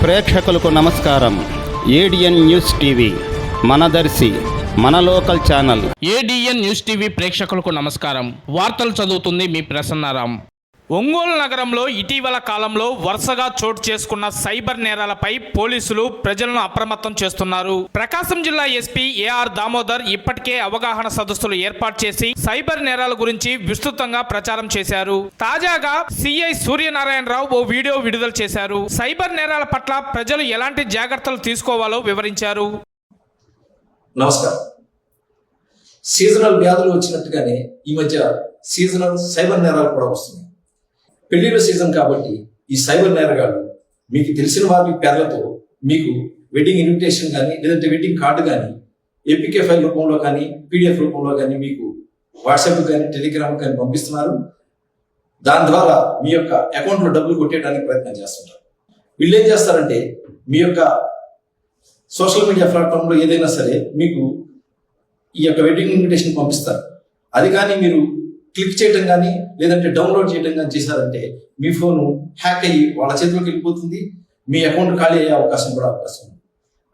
ప్రేక్షకులకు నమస్కారం. ADN news TV మనదర్శి మన local channel. ADN news TV ప్రేక్షకులకు నమస్కారం. వార్తలు చదువుతుంది మీ ప్రసన్నారాం. ఒంగోలు నగరంలో ఇటీవల కాలంలో వరుసగా చోటు చేసుకున్న సైబర్ నేరాలపై పోలీసులు ప్రజలను అప్రమత్తం చేస్తున్నారు. ప్రకాశం జిల్లా ఎస్పీ ఏఆర్ దామోదర్ ఇప్పటికే అవగాహన సదస్సులు ఏర్పాటు చేసి సైబర్ నేరాల గురించి విస్తృతంగా ప్రచారం చేశారు. తాజాగా సిఐ సూర్యనారాయణరావు ఓ వీడియో విడుదల చేశారు. సైబర్ నేరాల పట్ల ప్రజలు ఎలాంటి జాగ్రత్తలు తీసుకోవాలో వివరించారు. నమస్కారం. సీజనల్ వ్యాధులు వచ్చినట్టుగానే ఈ మధ్య సీజనల్ సైబర్ నేరాలు కూడా వస్తున్నాయి. పెళ్లిళ్ళ సీజన్ కాబట్టి ఈ సైబర్ నేరగాళ్ళు మీకు తెలిసిన వారి పేర్లతో మీకు వెడ్డింగ్ ఇన్విటేషన్ కానీ లేదంటే వెడ్డింగ్ కార్డు కానీ ఏపీకే ఫైల్ రూపంలో కానీ పీడిఎఫ్ రూపంలో కానీ మీకు వాట్సాప్ కానీ టెలిగ్రామ్ కానీ పంపిస్తున్నారు. దాని ద్వారా మీ యొక్క అకౌంట్లో డబ్బులు కొట్టేయడానికి ప్రయత్నం చేస్తుంటారు. వీళ్ళు ఏం చేస్తారంటే మీ యొక్క సోషల్ మీడియా ప్లాట్ఫామ్లో ఏదైనా సరే మీకు ఈ యొక్క వెడ్డింగ్ ఇన్విటేషన్ పంపిస్తారు. అది కానీ మీరు క్లిక్ చేయడం కానీ లేదంటే డౌన్లోడ్ చేయడం కానీ చేశారంటే మీ ఫోను హ్యాక్ అయ్యి వాళ్ళ చేతిలోకి వెళ్ళిపోతుంది. మీ అకౌంట్ ఖాళీ అయ్యే అవకాశం ఉంది.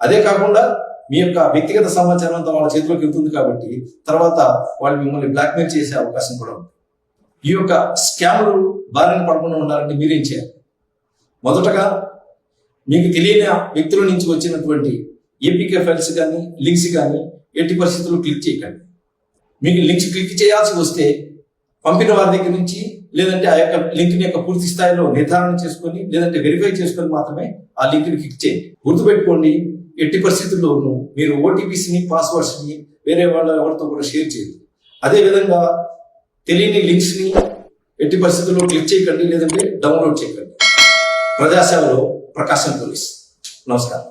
అదే కాకుండా మీ యొక్క వ్యక్తిగత సమాచారం అంతా వాళ్ళ చేతిలోకి వెళ్తుంది కాబట్టి తర్వాత వాళ్ళు మిమ్మల్ని బ్లాక్మెయిల్ చేసే అవకాశం కూడా ఉంది. ఈ యొక్క స్కామ్లు బారిన పడకుండా ఉండాలంటే మీరేం చేయాలి? మొదటగా మీకు తెలియని వ్యక్తుల నుంచి వచ్చినటువంటి ఏపీకే ఫైల్స్ కానీ లింక్స్ కానీ ఎట్టి పరిస్థితుల్లో క్లిక్ చేయకండి. మీకు లింక్స్ క్లిక్ చేయాల్సి వస్తే పంపిన వారి దగ్గర నుంచి లేదంటే ఆ యొక్క లింక్ని యొక్క పూర్తి స్థాయిలో నిర్ధారణ చేసుకొని లేదంటే వెరిఫై చేసుకొని మాత్రమే ఆ లింక్ని క్లిక్ చేయండి. గుర్తుపెట్టుకోండి, ఎట్టి పరిస్థితుల్లోనూ మీరు ఓటీపీస్ని పాస్వర్డ్స్ని వేరే వాళ్ళ ఎవరితో కూడా షేర్ చేయదు. అదేవిధంగా తెలియని లింక్స్ని ఎట్టి పరిస్థితుల్లో క్లిక్ చేయకండి లేదంటే డౌన్లోడ్ చేయకండి. ప్రజాసేవలో ప్రకాశం పోలీస్. నమస్కారం.